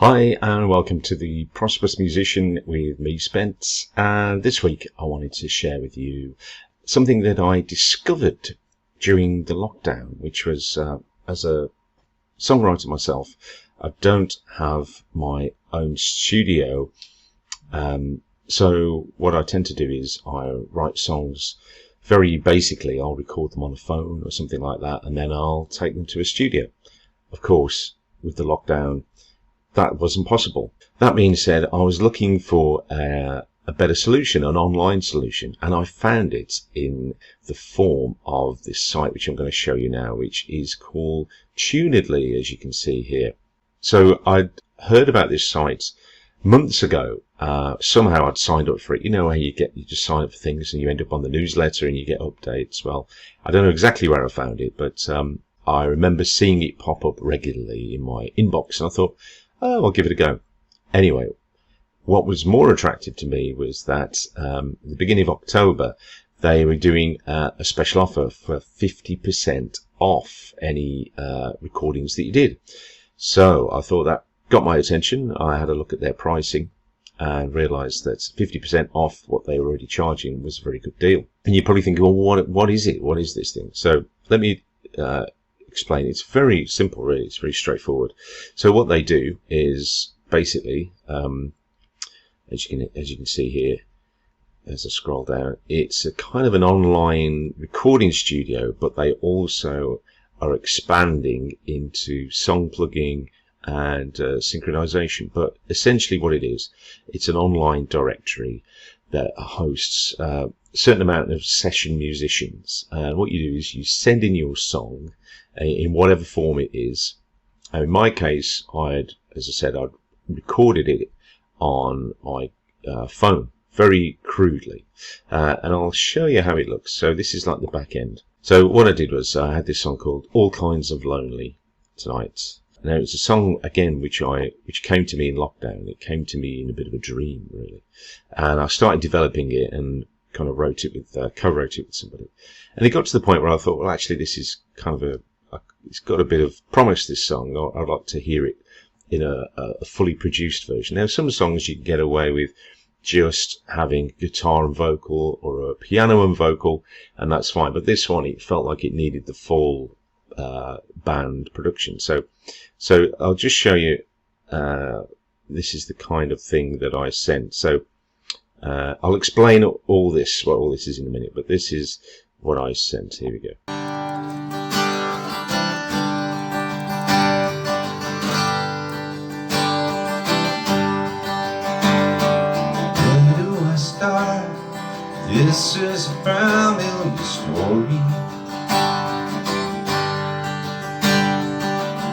Hi and welcome to the Prosperous Musician with me, Spence, and this week I wanted to share with you something that I discovered during the lockdown, which was as a songwriter myself, I don't have my own studio, so what I tend to do is I write songs very basically. I'll record them on a phone or something like that, and then I'll take them to a studio. Of course, with the lockdown, that wasn't possible. That being said, I was looking for a better solution, an online solution, and I found it in the form of this site which I'm going to show you now, which is called Tunedly, as you can see here. So I'd heard about this site months ago. Somehow I'd signed up for it. You know how you just sign up for things and you end up on the newsletter and you get updates. Well, I don't know exactly where I found it, but I remember seeing it pop up regularly in my inbox, and I thought, oh, I'll give it a go. Anyway, what was more attractive to me was that at the beginning of October, they were doing a special offer for 50% off any recordings that you did. So I thought that got my attention. I had a look at their pricing and realized that 50% off what they were already charging was a very good deal. And you're probably thinking, well, what is it? What is this thing? So let me explain. It's very simple, really. It's very straightforward. So what they do is basically, as you can see here, as I scroll down, it's a kind of an online recording studio, but they also are expanding into song plugging and synchronization. But essentially what it is, it's an online directory that hosts a certain amount of session musicians. And what you do is you send in your song in whatever form it is. And in my case, I'd recorded it on my phone, very crudely. And I'll show you how it looks. So this is like the back end. So what I did was I had this song called All Kinds of Lonely Tonight. Now it's a song, again, which came to me in lockdown. It came to me in a bit of a dream, really. And I started developing it and kind of co-wrote it with somebody. And it got to the point where I thought, well, actually, this is kind of it's got a bit of promise, this song. I'd like to hear it in a fully produced version. Now, some songs you can get away with just having guitar and vocal or a piano and vocal, and that's fine. But this one, it felt like it needed the full band production. So I'll just show you. This is the kind of thing that I sent. So I'll explain what all this is in a minute, but this is what I sent. Here we go. This is a familiar story.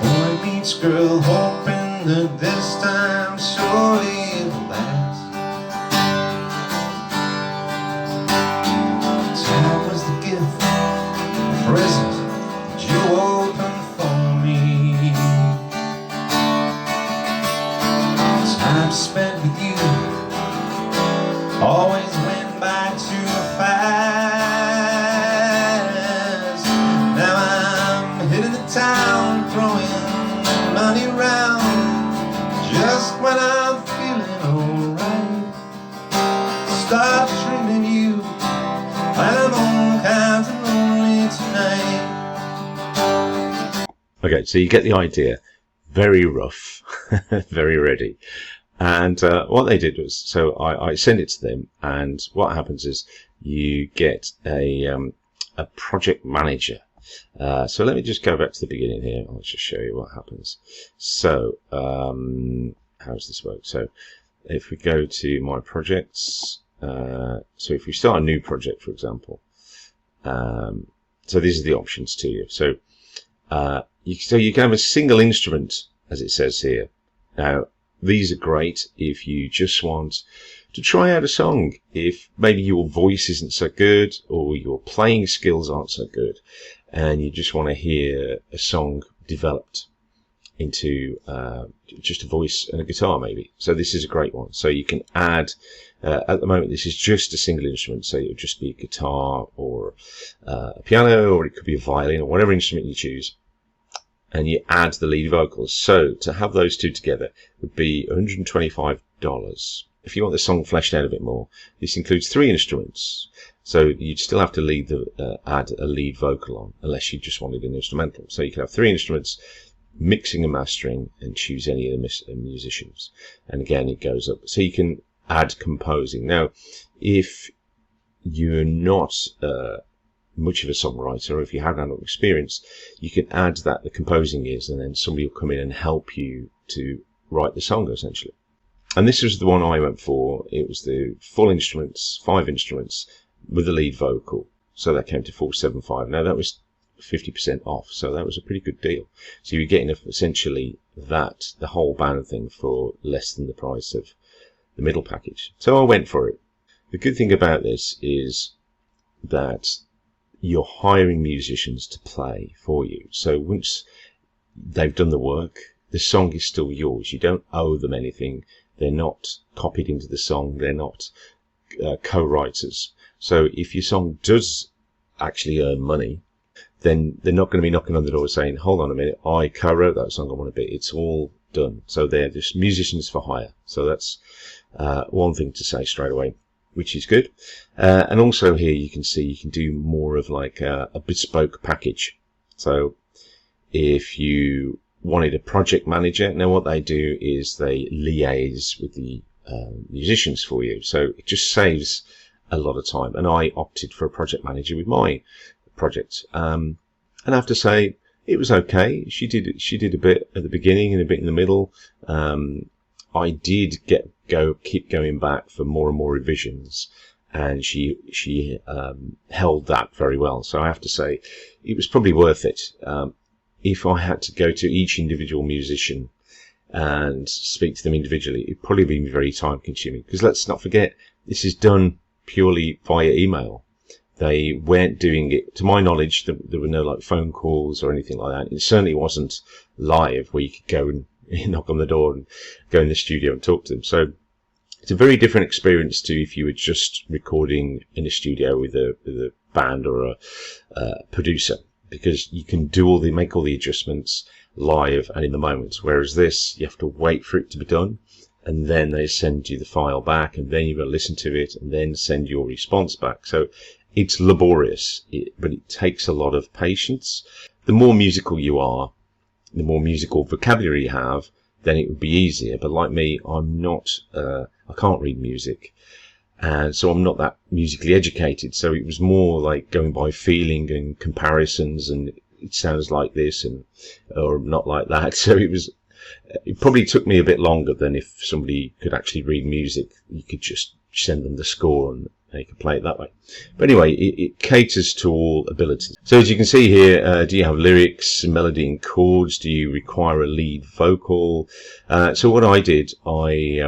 Boy meets girl, hoping that this time surely it'll last. Time was the gift, the present that you opened for me. Time spent with you always went by too fast. Now I'm hitting the town, throwing money around, just when I'm feeling alright. Start dreaming you, I'm all kinds of lonely tonight. Okay, so you get the idea. Very rough, very ready. And what they did was, so I sent it to them, and what happens is you get a project manager. So let me just go back to the beginning here. I'll just show you what happens. So how does this work? So if we go to my projects, so if we start a new project, for example, so these are the options to you. So you can have a single instrument, as it says here. Now, these are great if you just want to try out a song, if maybe your voice isn't so good or your playing skills aren't so good, and you just want to hear a song developed into just a voice and a guitar, maybe. So this is a great one. So you can add, at the moment, this is just a single instrument, so it would just be a guitar or a piano, or it could be a violin or whatever instrument you choose. and you add the lead vocals. So to have those two together would be $125. If you want the song fleshed out a bit more, this includes 3 instruments. So you'd still have to add a lead vocal on, unless you just wanted an instrumental. So you can have 3 instruments, mixing and mastering, and choose any of the musicians. And again, it goes up. So you can add composing. Now, if you're not much of a songwriter, or if you haven't had enough experience, you can add that the composing is, and then somebody will come in and help you to write the song, essentially. And this was the one I went for. It was the full instruments, 5 instruments, with the lead vocal. So that came to $475. Now that was 50% off, so that was a pretty good deal. So you're getting essentially the whole band thing for less than the price of the middle package. So I went for it. The good thing about this is that you're hiring musicians to play for you. So once they've done the work, the song is still yours. You don't owe them anything. They're not copied into the song. They're not co-writers. So if your song does actually earn money, then they're not going to be knocking on the door saying, hold on a minute, I co-wrote that song, I want a bit. It's all done. So they're just musicians for hire. So that's one thing to say straight away, which is good. And also here you can see you can do more of like a bespoke package. So if you wanted a project manager, now what they do is they liaise with the musicians for you. So it just saves a lot of time. And I opted for a project manager with my project. And I have to say, it was okay. She did a bit at the beginning and a bit in the middle. I did keep going back for more and more revisions, and she held that very well. So I have to say, it was probably worth it. If I had to go to each individual musician and speak to them individually, it'd probably be very time consuming, because let's not forget, this is done purely via email. They weren't doing it, to my knowledge, there were no like phone calls or anything like that. It certainly wasn't live where you could go and knock on the door and go in the studio and talk to them. So it's a very different experience to if you were just recording in a studio with a band or a producer, because you can make all the adjustments live and in the moment. Whereas this, you have to wait for it to be done, and then they send you the file back, and then you've got to listen to it and then send your response back. So it's laborious, but it takes a lot of patience. The more musical you are, the more musical vocabulary you have, then it would be easier. But like me, I can't read music, and so I'm not that musically educated. So it was more like going by feeling and comparisons, and it sounds like this or not like that. So it probably took me a bit longer than if somebody could actually read music. You could just send them the score and they can play it that way. But anyway, it caters to all abilities. So as you can see here, do you have lyrics, melody and chords? Do you require a lead vocal? So what I did, I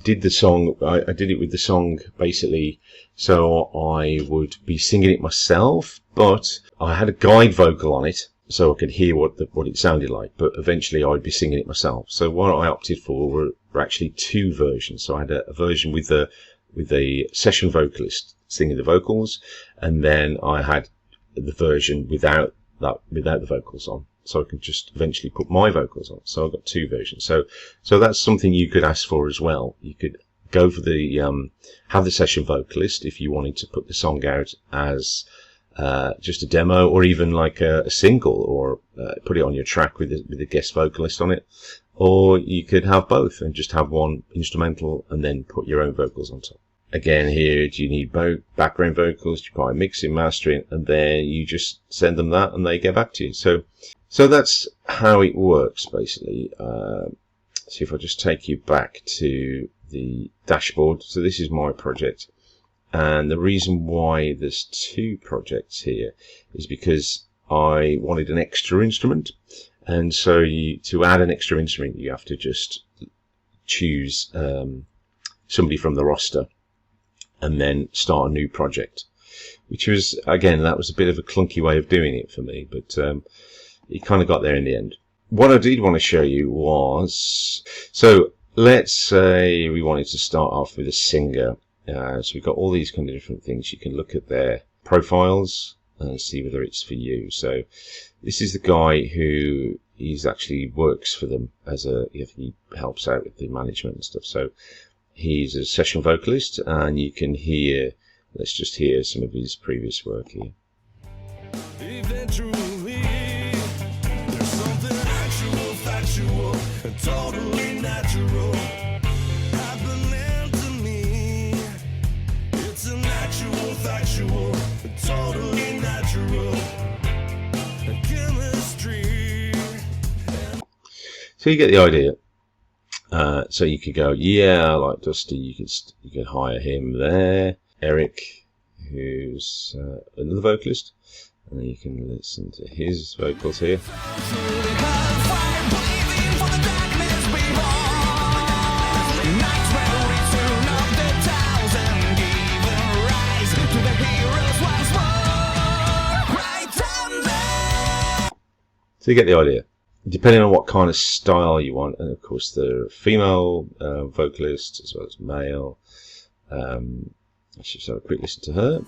did the song, I did it with the song basically, so I would be singing it myself, but I had a guide vocal on it so I could hear what it sounded like, but eventually I'd be singing it myself. So what I opted for were actually 2 versions. So I had a version with a session vocalist singing the vocals, and then I had the version without the vocals on, so I could just eventually put my vocals on. So I've got 2 versions. So that's something you could ask for as well. You could go for have the session vocalist if you wanted to put the song out as just a demo, or even like a single, or put it on your track with a guest vocalist on it. Or you could have both and just have one instrumental and then put your own vocals on top. Again, here, do you need both background vocals? Do you require mixing, mastering? And then you just send them that and they get back to you. So that's how it works, basically. So if I just take you back to the dashboard. So this is my project. And the reason why there's 2 projects here is because I wanted an extra instrument. And so to add an extra instrument, you have to just choose somebody from the roster and then start a new project, which was, again, that was a bit of a clunky way of doing it for me, but it kind of got there in the end. What I did want to show you was, so let's say we wanted to start off with a singer. So we've got all these kind of different things. You can look at their profiles, and see whether it's for you. So this is the guy who actually works for them as he helps out with the management and stuff. So he's a session vocalist, and you can hear, let's just hear some of his previous work here. Eventually, there's something actual, factual, and totally natural happening to me. It's an actual, factual, and totally natural chemistry. So you get the idea. So you could go, yeah, I like Dusty. You could hire him there. Eric, who's another vocalist, and then you can listen to his vocals here. So you get the idea. Depending on what kind of style you want, and of course there are female vocalists as well as male. Let's just have a quick listen to her.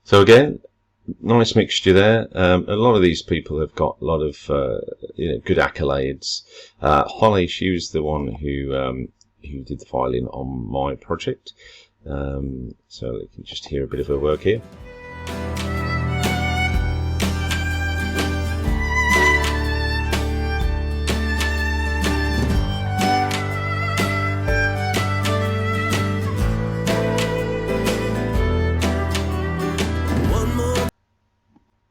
So again, nice mixture there. A lot of these people have got a lot of good accolades. Holly, she was the one who did the violin on my project. So you can just hear a bit of her work here.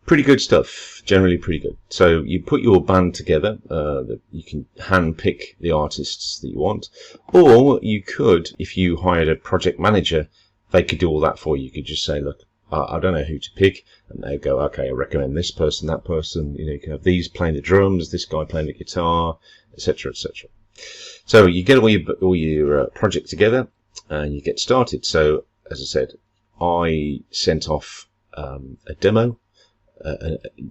Pretty good stuff, generally pretty good. So you put your band together, you can hand pick the artists that you want, or you could, if you hired a project manager, they could do all that for you. You could just say, look, I don't know who to pick, and they go, okay, I recommend this person, that person. You can have these playing the drums, this guy playing the guitar, etc., etc. So you get all your project together, and you get started. So as I said, I sent off a demo.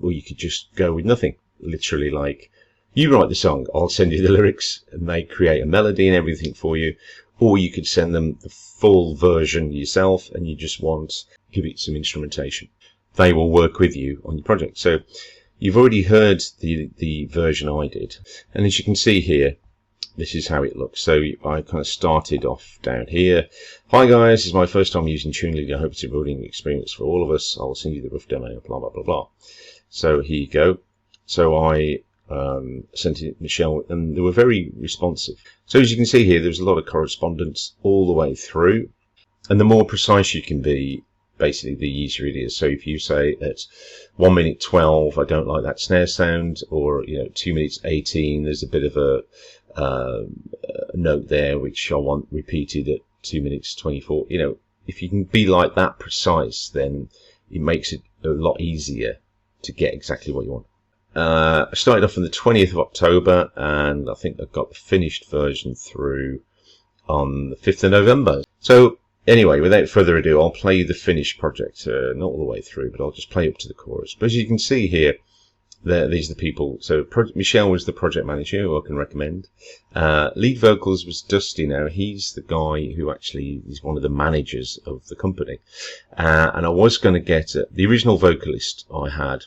Or you could just go with nothing. Literally, like, you write the song, I'll send you the lyrics, and they create a melody and everything for you. Or you could send them the full version yourself, and you just give it some instrumentation. They will work with you on your project. So you've already heard the version I did, and as you can see here, this is how it looks. So I kind of started off down here. Hi guys, this is my first time using TuneLead. I hope it's a building experience for all of us. I'll send you the rough demo, blah, blah, blah, blah. So here you go. So I sent it to Michelle, and they were very responsive. So as you can see here, there's a lot of correspondence all the way through. And the more precise you can be, basically the easier it is. So if you say at 1 minute 12, I don't like that snare sound, or 2 minutes 18, there's a bit of a note there which I want repeated at 2 minutes 24. If you can be like that precise, then it makes it a lot easier to get exactly what you want. I started off on the 20th of October, and I think I've got the finished version through on the 5th of November. So anyway, without further ado, I'll play you the finished project, not all the way through, but I'll just play up to the chorus. But as you can see here, these are the people. So Michelle was the project manager, who I can recommend. Lead vocals was Dusty. Now he's the guy who actually is one of the managers of the company. And I was going to get the original vocalist I had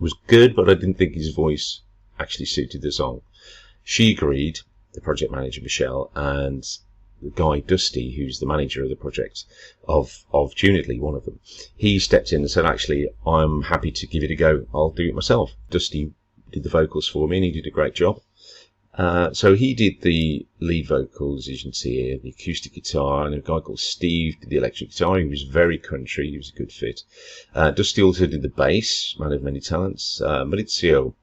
was good, but I didn't think his voice actually suited the song. She agreed, the project manager Michelle, and the guy Dusty, who's the manager of the project of TuneLead, one of them, he stepped in and said, actually, I'm happy to give it a go. I'll do it myself. Dusty did the vocals for me, and he did a great job. So he did the lead vocals, as you can see here, the acoustic guitar, and a guy called Steve did the electric guitar. He was very country. He was a good fit. Dusty also did the bass, man of many talents. Maurizio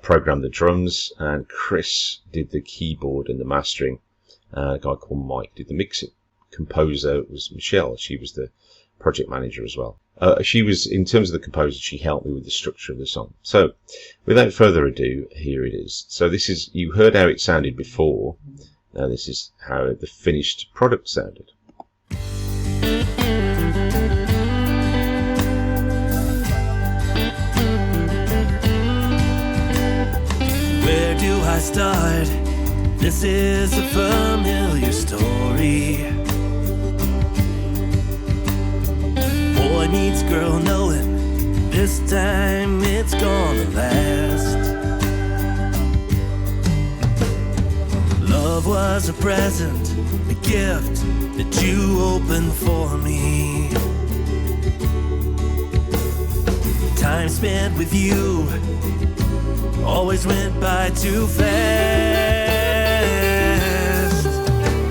programmed the drums, and Chris did the keyboard and the mastering. A guy called Mike did the mixing. Composer was Michelle. She was the project manager as well. She was, in terms of the composer, she helped me with the structure of the song. So, without further ado, here it is. So this is, you heard how it sounded before. Now this is how the finished product sounded. Where do I start? This is a familiar story. Boy meets girl knowing this time it's gonna last. Love was a present, a gift that you opened for me. Time spent with you always went by too fast.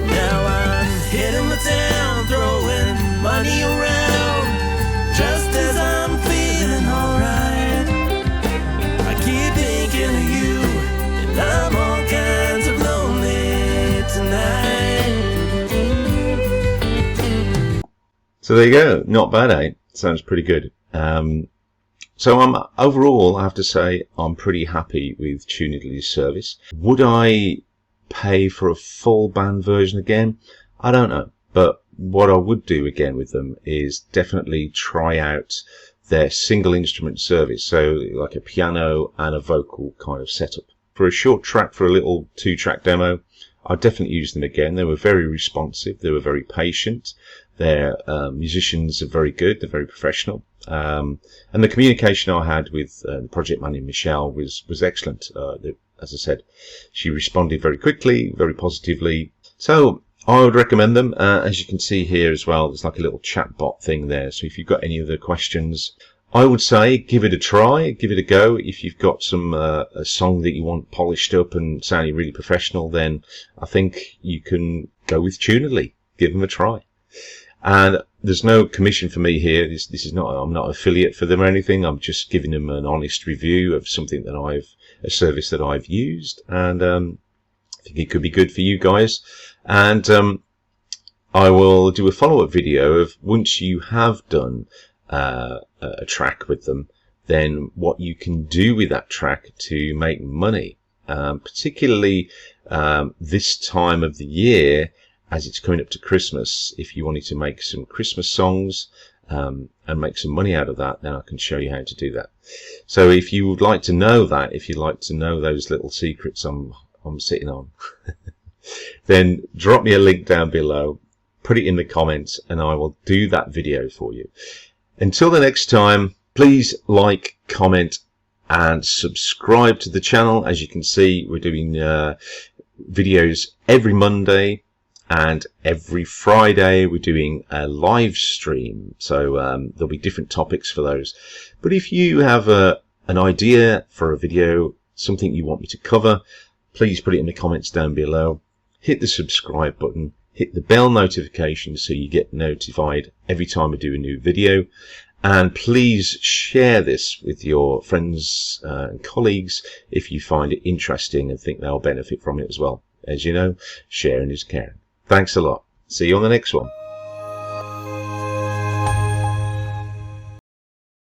Now I'm hitting the town, throwing money around, just as I'm feeling alright. I keep thinking of you, and I'm all kinds of lonely tonight. So there you go. Not bad, eh? Sounds pretty good. So overall, I have to say, I'm pretty happy with Tunedly's service. Would I pay for a full band version again? I don't know. But what I would do again with them is definitely try out their single instrument service. So like a piano and a vocal kind of setup. For a short track, for a little 2-track demo, I'd definitely use them again. They were very responsive. They were very patient. Their musicians are very good. They're very professional. And the communication I had with the project manager, Michelle, was excellent. As I said, she responded very quickly, very positively. So I would recommend them. As you can see here as well, there's like a little chat bot thing there. So if you've got any other questions, I would say give it a try, give it a go. If you've got some a song that you want polished up and sounding really professional, then I think you can go with Tunedly. Give them a try. And there's no commission for me here. This is not, I'm not an affiliate for them or anything. I'm just giving them an honest review of something that a service that I've used. And I think it could be good for you guys. And I will do a follow-up video of once you have done a track with them, then what you can do with that track to make money. Particularly this time of the year, as it's coming up to Christmas. If you wanted to make some Christmas songs and make some money out of that, then I can show you how to do that. So if you would like to know that, if you'd like to know those little secrets I'm sitting on, then drop me a link down below, put it in the comments, and I will do that video for you. Until the next time, please like, comment, and subscribe to the channel. As you can see, we're doing videos every Monday. And every Friday we're doing a live stream, so there'll be different topics for those. But if you have an idea for a video, something you want me to cover, please put it in the comments down below. Hit the subscribe button, hit the bell notification so you get notified every time I do a new video. And please share this with your friends and colleagues if you find it interesting and think they'll benefit from it as well. As you know, sharing is caring. Thanks a lot. See you on the next one.